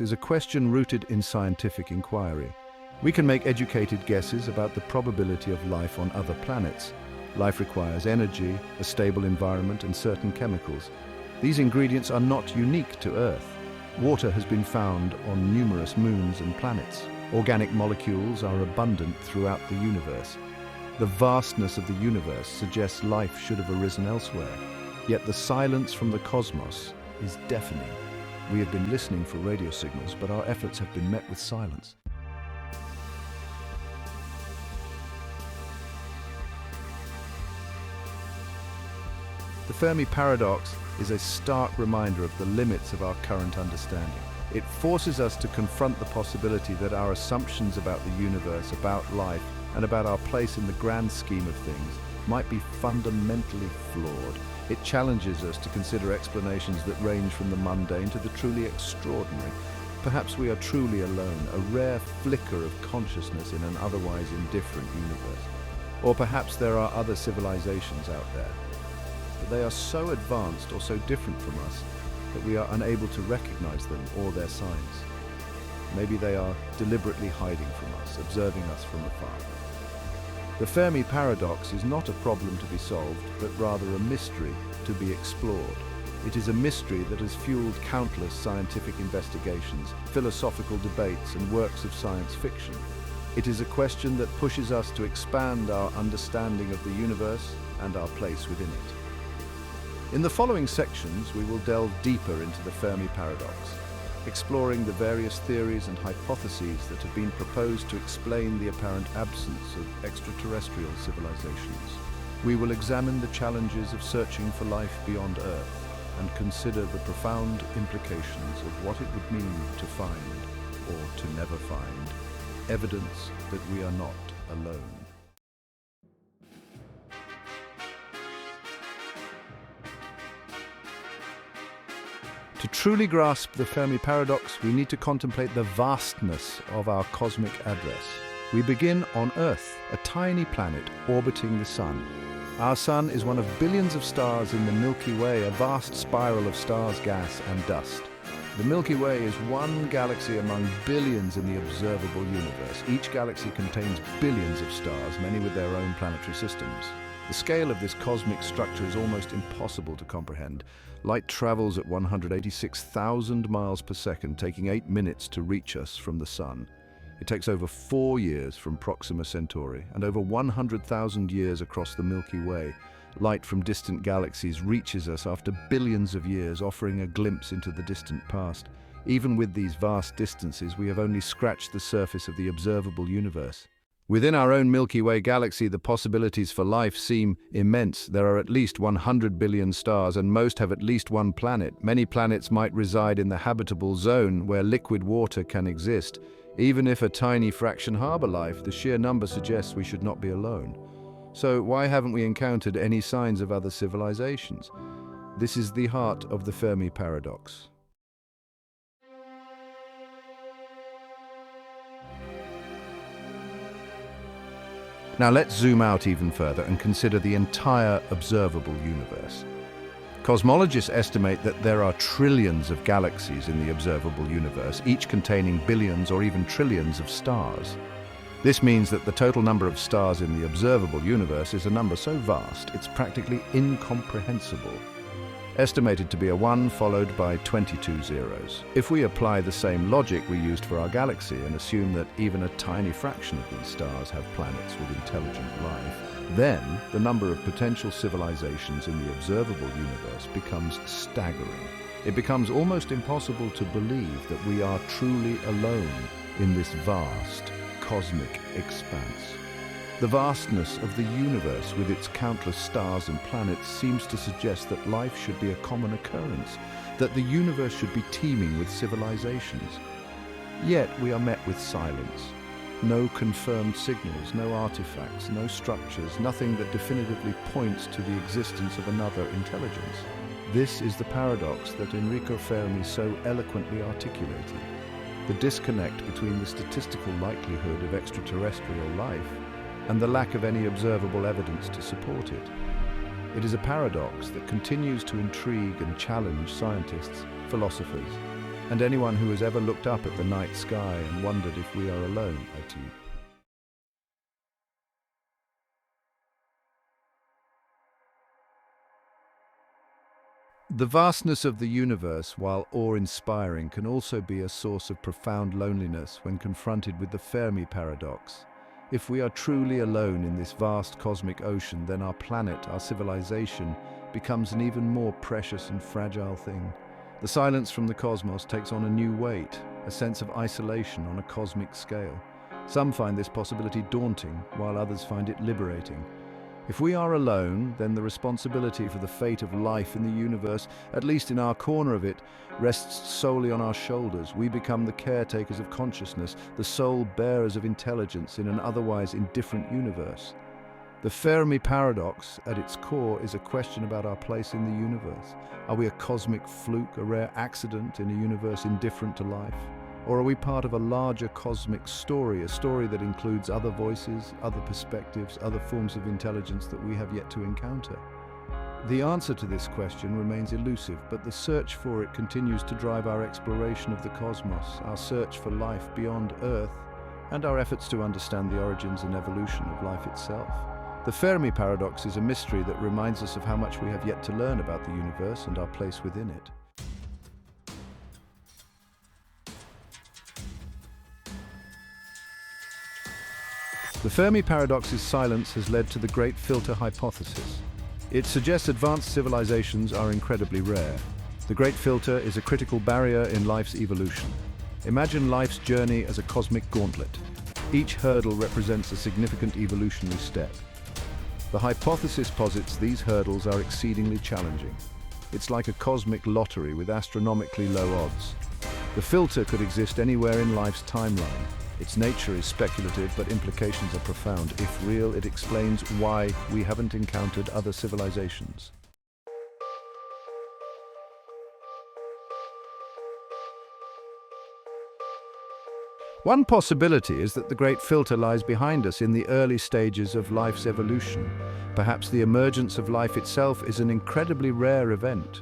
is a question rooted in scientific inquiry. We can make educated guesses about the probability of life on other planets. Life requires energy, a stable environment, and certain chemicals. These ingredients are not unique to Earth. Water has been found on numerous moons and planets. Organic molecules are abundant throughout the universe. The vastness of the universe suggests life should have arisen elsewhere. Yet the silence from the cosmos is deafening. We have been listening for radio signals, but our efforts have been met with silence. The Fermi paradox is a stark reminder of the limits of our current understanding. It forces us to confront the possibility that our assumptions about the universe, about life, and about our place in the grand scheme of things might be fundamentally flawed. It challenges us to consider explanations that range from the mundane to the truly extraordinary. Perhaps we are truly alone, a rare flicker of consciousness in an otherwise indifferent universe. Or perhaps there are other civilizations out there, but they are so advanced or so different from us that we are unable to recognize them or their signs. Maybe they are deliberately hiding from us, observing us from afar. The Fermi paradox is not a problem to be solved, but rather a mystery to be explored. It is a mystery that has fueled countless scientific investigations, philosophical debates, and works of science fiction. It is a question that pushes us to expand our understanding of the universe and our place within it. In the following sections, we will delve deeper into the Fermi paradox, exploring the various theories and hypotheses that have been proposed to explain the apparent absence of extraterrestrial civilizations. We will examine the challenges of searching for life beyond Earth and consider the profound implications of what it would mean to find, or to never find, evidence that we are not alone. To truly grasp the Fermi paradox, we need to contemplate the vastness of our cosmic address. We begin on Earth, a tiny planet orbiting the Sun. Our Sun is one of billions of stars in the Milky Way, a vast spiral of stars, gas, and dust. The Milky Way is one galaxy among billions in the observable universe. Each galaxy contains billions of stars, many with their own planetary systems. The scale of this cosmic structure is almost impossible to comprehend. Light travels at 186,000 miles per second, taking 8 minutes to reach us from the Sun. It takes over 4 years from Proxima Centauri and over 100,000 years across the Milky Way. Light from distant galaxies reaches us after billions of years, offering a glimpse into the distant past. Even with these vast distances, we have only scratched the surface of the observable universe. Within our own Milky Way galaxy, the possibilities for life seem immense. There are at least 100 billion stars, and most have at least one planet. Many planets might reside in the habitable zone where liquid water can exist. Even if a tiny fraction harbor life, the sheer number suggests we should not be alone. So why haven't we encountered any signs of other civilizations? This is the heart of the Fermi paradox. Now let's zoom out even further and consider the entire observable universe. Cosmologists estimate that there are trillions of galaxies in the observable universe, each containing billions or even trillions of stars. This means that the total number of stars in the observable universe is a number so vast it's practically incomprehensible, estimated to be a 1 followed by 22 zeros. If we apply the same logic we used for our galaxy and assume that even a tiny fraction of these stars have planets with intelligent life, then the number of potential civilizations in the observable universe becomes staggering. It becomes almost impossible to believe that we are truly alone in this vast cosmic expanse. The vastness of the universe with its countless stars and planets seems to suggest that life should be a common occurrence, that the universe should be teeming with civilizations. Yet we are met with silence. No confirmed signals, no artifacts, no structures, nothing that definitively points to the existence of another intelligence. This is the paradox that Enrico Fermi so eloquently articulated. The disconnect between the statistical likelihood of extraterrestrial life and the lack of any observable evidence to support it. It is a paradox that continues to intrigue and challenge scientists, philosophers, and anyone who has ever looked up at the night sky and wondered if we are alone, I too. The vastness of the universe, while awe-inspiring, can also be a source of profound loneliness when confronted with the Fermi paradox. If we are truly alone in this vast cosmic ocean, then our planet, our civilization, becomes an even more precious and fragile thing. The silence from the cosmos takes on a new weight, a sense of isolation on a cosmic scale. Some find this possibility daunting, while others find it liberating. If we are alone, then the responsibility for the fate of life in the universe, at least in our corner of it, rests solely on our shoulders. We become the caretakers of consciousness, the sole bearers of intelligence in an otherwise indifferent universe. The Fermi paradox, at its core, is a question about our place in the universe. Are we a cosmic fluke, a rare accident in a universe indifferent to life? Or are we part of a larger cosmic story, a story that includes other voices, other perspectives, other forms of intelligence that we have yet to encounter? The answer to this question remains elusive, but the search for it continues to drive our exploration of the cosmos, our search for life beyond Earth, and our efforts to understand the origins and evolution of life itself. The Fermi paradox is a mystery that reminds us of how much we have yet to learn about the universe and our place within it. The Fermi paradox's silence has led to the Great Filter hypothesis. It suggests advanced civilizations are incredibly rare. The Great Filter is a critical barrier in life's evolution. Imagine life's journey as a cosmic gauntlet. Each hurdle represents a significant evolutionary step. The hypothesis posits these hurdles are exceedingly challenging. It's like a cosmic lottery with astronomically low odds. The filter could exist anywhere in life's timeline. Its nature is speculative, but implications are profound. If real, it explains why we haven't encountered other civilizations. One possibility is that the Great Filter lies behind us in the early stages of life's evolution. Perhaps the emergence of life itself is an incredibly rare event.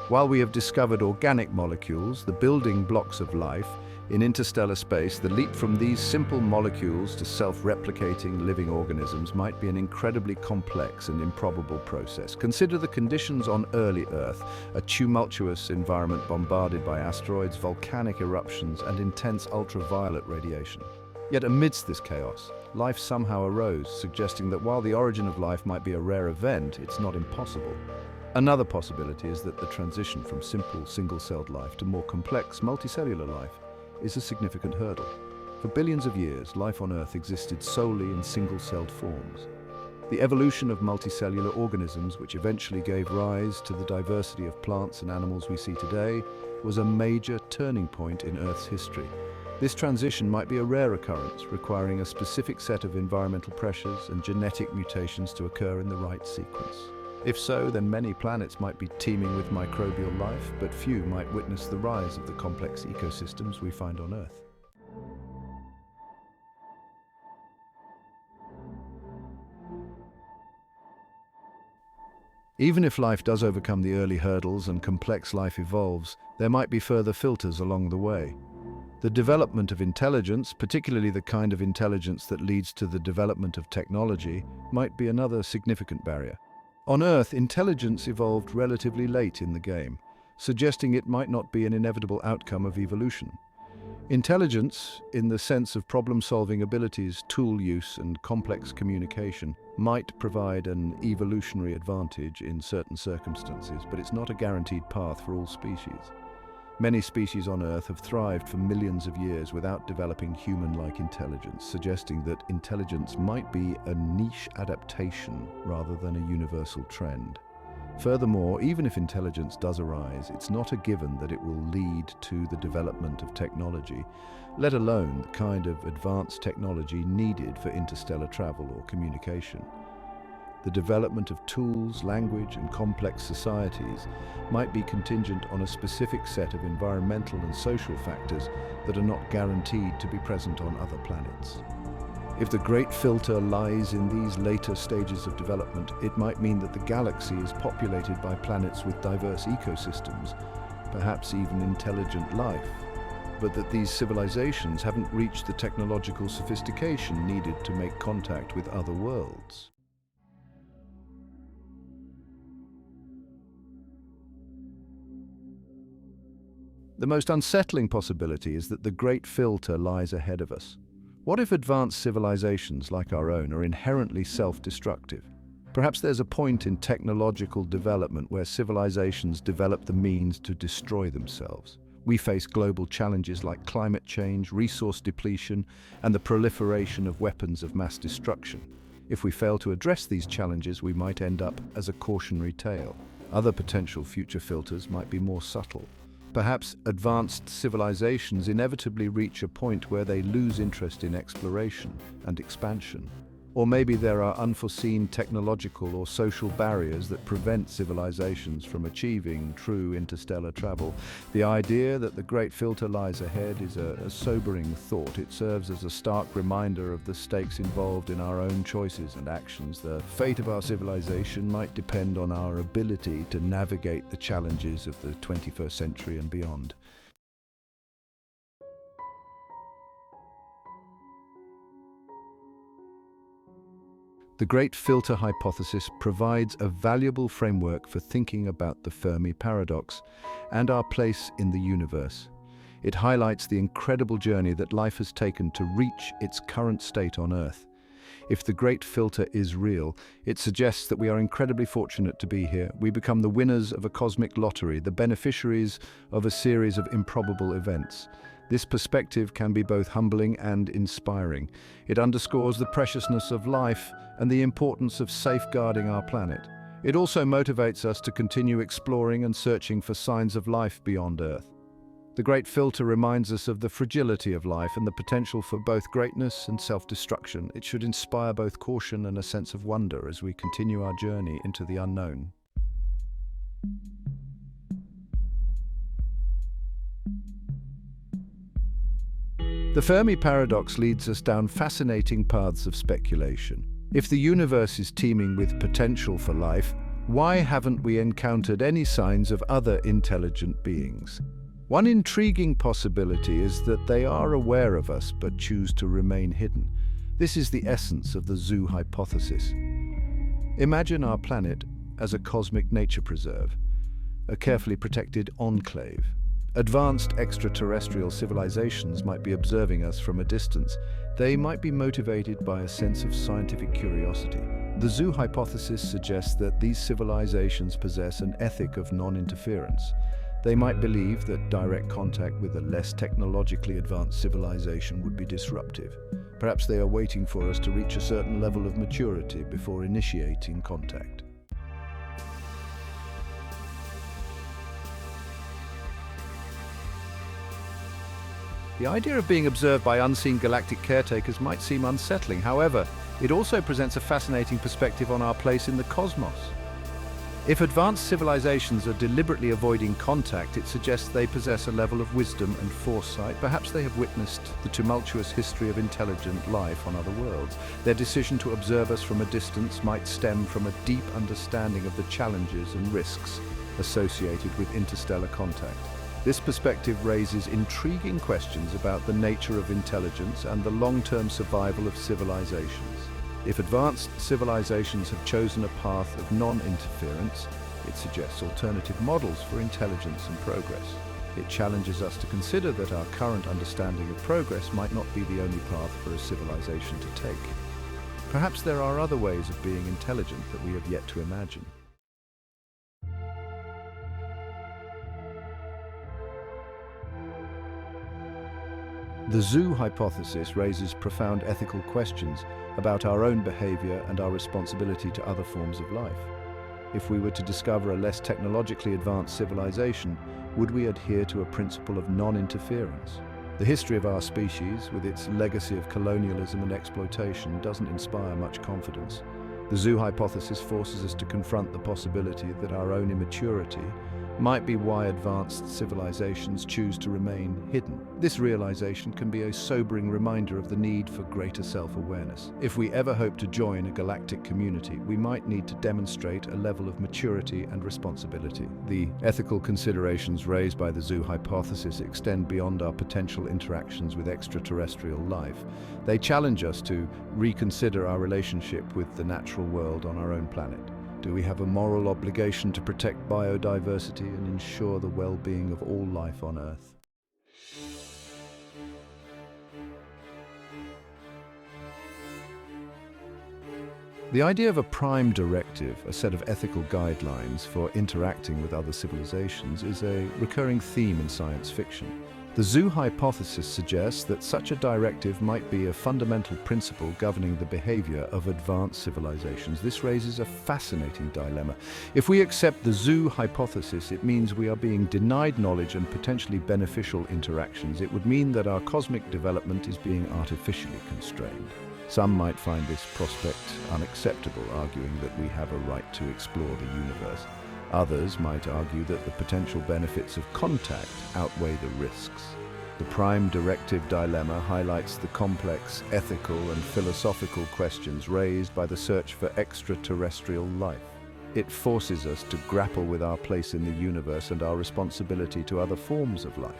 While we have discovered organic molecules, the building blocks of life, in interstellar space, the leap from these simple molecules to self-replicating living organisms might be an incredibly complex and improbable process. Consider the conditions on early Earth, a tumultuous environment bombarded by asteroids, volcanic eruptions, and intense ultraviolet radiation. Yet amidst this chaos, life somehow arose, suggesting that while the origin of life might be a rare event, it's not impossible. Another possibility is that the transition from simple single-celled life to more complex multicellular life is a significant hurdle. For billions of years, life on Earth existed solely in single-celled forms. The evolution of multicellular organisms, which eventually gave rise to the diversity of plants and animals we see today, was a major turning point in Earth's history. This transition might be a rare occurrence, requiring a specific set of environmental pressures and genetic mutations to occur in the right sequence. If so, then many planets might be teeming with microbial life, but few might witness the rise of the complex ecosystems we find on Earth. Even if life does overcome the early hurdles and complex life evolves, there might be further filters along the way. The development of intelligence, particularly the kind of intelligence that leads to the development of technology, might be another significant barrier. On Earth, intelligence evolved relatively late in the game, suggesting it might not be an inevitable outcome of evolution. Intelligence, in the sense of problem-solving abilities, tool use, and complex communication, might provide an evolutionary advantage in certain circumstances, but it's not a guaranteed path for all species. Many species on Earth have thrived for millions of years without developing human-like intelligence, suggesting that intelligence might be a niche adaptation rather than a universal trend. Furthermore, even if intelligence does arise, it's not a given that it will lead to the development of technology, let alone the kind of advanced technology needed for interstellar travel or communication. The development of tools, language, and complex societies might be contingent on a specific set of environmental and social factors that are not guaranteed to be present on other planets. If the Great Filter lies in these later stages of development, it might mean that the galaxy is populated by planets with diverse ecosystems, perhaps even intelligent life, but that these civilizations haven't reached the technological sophistication needed to make contact with other worlds. The most unsettling possibility is that the great filter lies ahead of us. What if advanced civilizations like our own are inherently self-destructive? Perhaps there's a point in technological development where civilizations develop the means to destroy themselves. We face global challenges like climate change, resource depletion, and the proliferation of weapons of mass destruction. If we fail to address these challenges, we might end up as a cautionary tale. Other potential future filters might be more subtle. Perhaps advanced civilizations inevitably reach a point where they lose interest in exploration and expansion. Or maybe there are unforeseen technological or social barriers that prevent civilizations from achieving true interstellar travel. The idea that the great filter lies ahead is a sobering thought. It serves as a stark reminder of the stakes involved in our own choices and actions. The fate of our civilization might depend on our ability to navigate the challenges of the 21st century and beyond. The Great Filter Hypothesis provides a valuable framework for thinking about the Fermi paradox and our place in the universe. It highlights the incredible journey that life has taken to reach its current state on Earth. If the Great Filter is real, it suggests that we are incredibly fortunate to be here. We become the winners of a cosmic lottery, the beneficiaries of a series of improbable events. This perspective can be both humbling and inspiring. It underscores the preciousness of life and the importance of safeguarding our planet. It also motivates us to continue exploring and searching for signs of life beyond Earth. The Great Filter reminds us of the fragility of life and the potential for both greatness and self-destruction. It should inspire both caution and a sense of wonder as we continue our journey into the unknown. The Fermi paradox leads us down fascinating paths of speculation. If the universe is teeming with potential for life, why haven't we encountered any signs of other intelligent beings? One intriguing possibility is that they are aware of us but choose to remain hidden. This is the essence of the zoo hypothesis. Imagine our planet as a cosmic nature preserve, a carefully protected enclave. Advanced extraterrestrial civilizations might be observing us from a distance. They might be motivated by a sense of scientific curiosity. The zoo hypothesis suggests that these civilizations possess an ethic of non-interference. They might believe that direct contact with a less technologically advanced civilization would be disruptive. Perhaps they are waiting for us to reach a certain level of maturity before initiating contact. The idea of being observed by unseen galactic caretakers might seem unsettling. However, it also presents a fascinating perspective on our place in the cosmos. If advanced civilizations are deliberately avoiding contact, it suggests they possess a level of wisdom and foresight. Perhaps they have witnessed the tumultuous history of intelligent life on other worlds. Their decision to observe us from a distance might stem from a deep understanding of the challenges and risks associated with interstellar contact. This perspective raises intriguing questions about the nature of intelligence and the long-term survival of civilizations. If advanced civilizations have chosen a path of non-interference, it suggests alternative models for intelligence and progress. It challenges us to consider that our current understanding of progress might not be the only path for a civilization to take. Perhaps there are other ways of being intelligent that we have yet to imagine. The zoo hypothesis raises profound ethical questions about our own behavior and our responsibility to other forms of life. If we were to discover a less technologically advanced civilization, would we adhere to a principle of non-interference? The history of our species, with its legacy of colonialism and exploitation, doesn't inspire much confidence. The zoo hypothesis forces us to confront the possibility that our own immaturity might be why advanced civilizations choose to remain hidden. This realization can be a sobering reminder of the need for greater self-awareness. If we ever hope to join a galactic community, we might need to demonstrate a level of maturity and responsibility. The ethical considerations raised by the zoo hypothesis extend beyond our potential interactions with extraterrestrial life. They challenge us to reconsider our relationship with the natural world on our own planet. Do we have a moral obligation to protect biodiversity and ensure the well-being of all life on Earth? The idea of a prime directive, a set of ethical guidelines for interacting with other civilizations, is a recurring theme in science fiction. The zoo hypothesis suggests that such a directive might be a fundamental principle governing the behavior of advanced civilizations. This raises a fascinating dilemma. If we accept the zoo hypothesis, it means we are being denied knowledge and potentially beneficial interactions. It would mean that our cosmic development is being artificially constrained. Some might find this prospect unacceptable, arguing that we have a right to explore the universe. Others might argue that the potential benefits of contact outweigh the risks. The prime directive dilemma highlights the complex ethical and philosophical questions raised by the search for extraterrestrial life. It forces us to grapple with our place in the universe and our responsibility to other forms of life.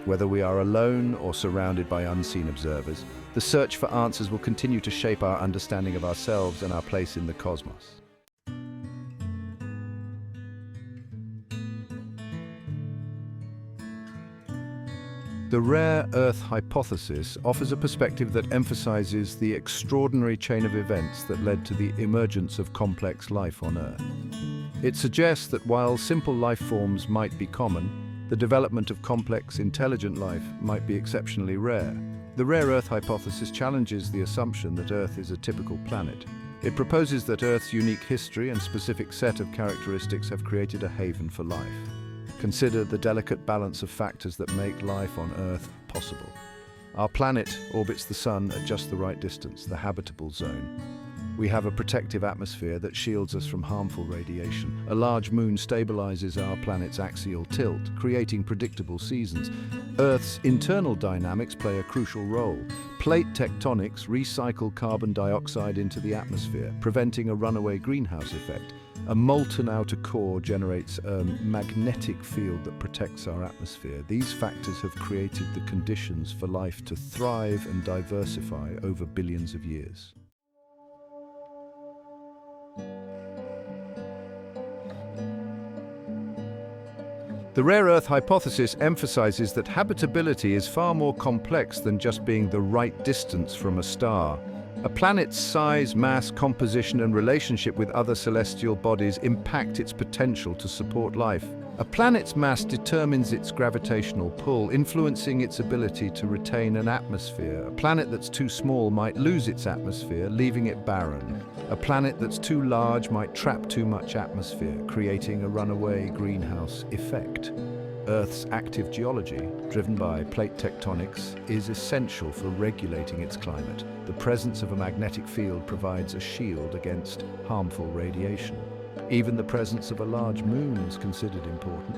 Whether we are alone or surrounded by unseen observers, the search for answers will continue to shape our understanding of ourselves and our place in the cosmos. The rare Earth hypothesis offers a perspective that emphasizes the extraordinary chain of events that led to the emergence of complex life on Earth. It suggests that while simple life forms might be common, the development of complex, intelligent life might be exceptionally rare. The rare Earth hypothesis challenges the assumption that Earth is a typical planet. It proposes that Earth's unique history and specific set of characteristics have created a haven for life. Consider the delicate balance of factors that make life on Earth possible. Our planet orbits the Sun at just the right distance, the habitable zone. We have a protective atmosphere that shields us from harmful radiation. A large moon stabilizes our planet's axial tilt, creating predictable seasons. Earth's internal dynamics play a crucial role. Plate tectonics recycle carbon dioxide into the atmosphere, preventing a runaway greenhouse effect. A molten outer core generates a magnetic field that protects our atmosphere. These factors have created the conditions for life to thrive and diversify over billions of years. The rare Earth hypothesis emphasizes that habitability is far more complex than just being the right distance from a star. A planet's size, mass, composition, and relationship with other celestial bodies impact its potential to support life. A planet's mass determines its gravitational pull, influencing its ability to retain an atmosphere. A planet that's too small might lose its atmosphere, leaving it barren. A planet that's too large might trap too much atmosphere, creating a runaway greenhouse effect. Earth's active geology, driven by plate tectonics, is essential for regulating its climate. The presence of a magnetic field provides a shield against harmful radiation. Even the presence of a large moon is considered important.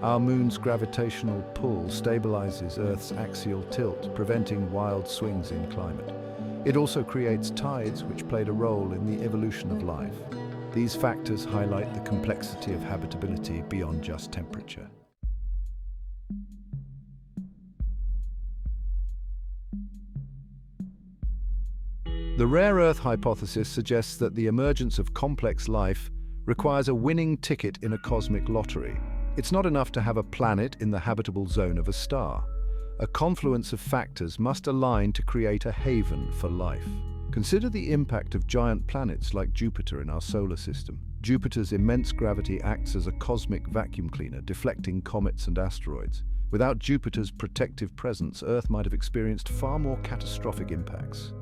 Our moon's gravitational pull stabilizes Earth's axial tilt, preventing wild swings in climate. It also creates tides, which played a role in the evolution of life. These factors highlight the complexity of habitability beyond just temperature. The rare Earth hypothesis suggests that the emergence of complex life requires a winning ticket in a cosmic lottery. It's not enough to have a planet in the habitable zone of a star. A confluence of factors must align to create a haven for life. Consider the impact of giant planets like Jupiter in our solar system. Jupiter's immense gravity acts as a cosmic vacuum cleaner, deflecting comets and asteroids. Without Jupiter's protective presence, Earth might have experienced far more catastrophic impacts.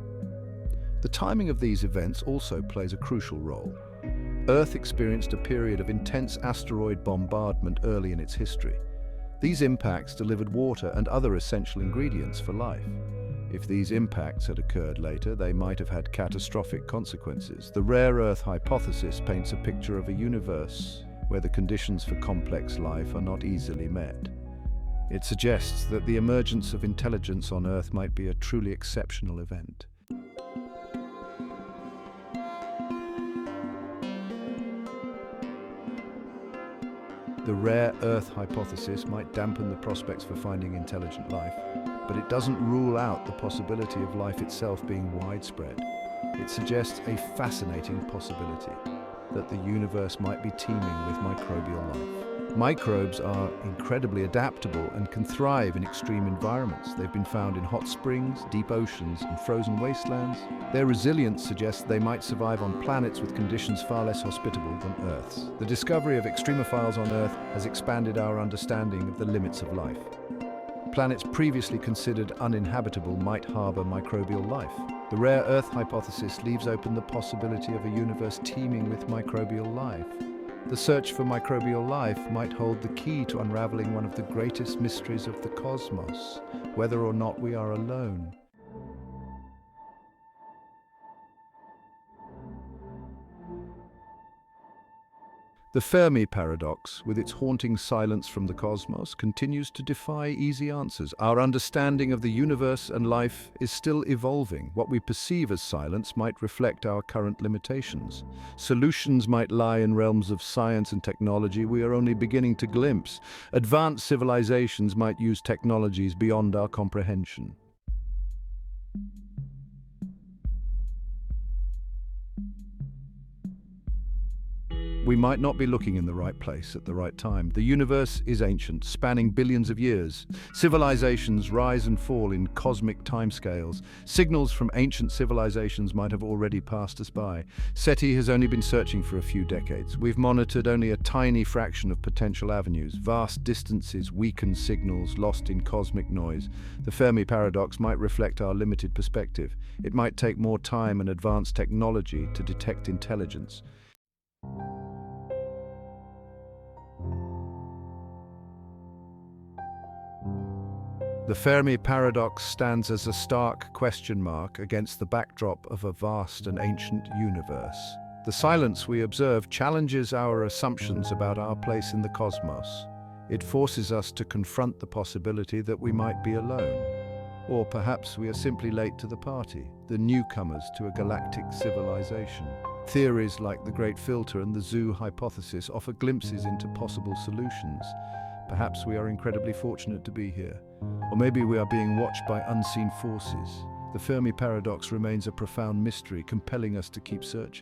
The timing of these events also plays a crucial role. Earth experienced a period of intense asteroid bombardment early in its history. These impacts delivered water and other essential ingredients for life. If these impacts had occurred later, they might have had catastrophic consequences. The rare Earth hypothesis paints a picture of a universe where the conditions for complex life are not easily met. It suggests that the emergence of intelligence on Earth might be a truly exceptional event. The rare Earth hypothesis might dampen the prospects for finding intelligent life, but it doesn't rule out the possibility of life itself being widespread. It suggests a fascinating possibility that the universe might be teeming with microbial life. Microbes are incredibly adaptable and can thrive in extreme environments. They've been found in hot springs, deep oceans, and frozen wastelands. Their resilience suggests they might survive on planets with conditions far less hospitable than Earth's. The discovery of extremophiles on Earth has expanded our understanding of the limits of life. Planets previously considered uninhabitable might harbor microbial life. The rare Earth hypothesis leaves open the possibility of a universe teeming with microbial life. The search for microbial life might hold the key to unraveling one of the greatest mysteries of the cosmos, whether or not we are alone. The Fermi paradox, with its haunting silence from the cosmos, continues to defy easy answers. Our understanding of the universe and life is still evolving. What we perceive as silence might reflect our current limitations. Solutions might lie in realms of science and technology we are only beginning to glimpse. Advanced civilizations might use technologies beyond our comprehension. We might not be looking in the right place at the right time. The universe is ancient, spanning billions of years. Civilizations rise and fall in cosmic timescales. Signals from ancient civilizations might have already passed us by. SETI has only been searching for a few decades. We've monitored only a tiny fraction of potential avenues. Vast distances weaken signals lost in cosmic noise. The Fermi paradox might reflect our limited perspective. It might take more time and advanced technology to detect intelligence. The Fermi paradox stands as a stark question mark against the backdrop of a vast and ancient universe. The silence we observe challenges our assumptions about our place in the cosmos. It forces us to confront the possibility that we might be alone. Or perhaps we are simply late to the party, the newcomers to a galactic civilization. Theories like the Great Filter and the Zoo hypothesis offer glimpses into possible solutions. Perhaps we are incredibly fortunate to be here. Or maybe we are being watched by unseen forces. The Fermi paradox remains a profound mystery, compelling us to keep searching.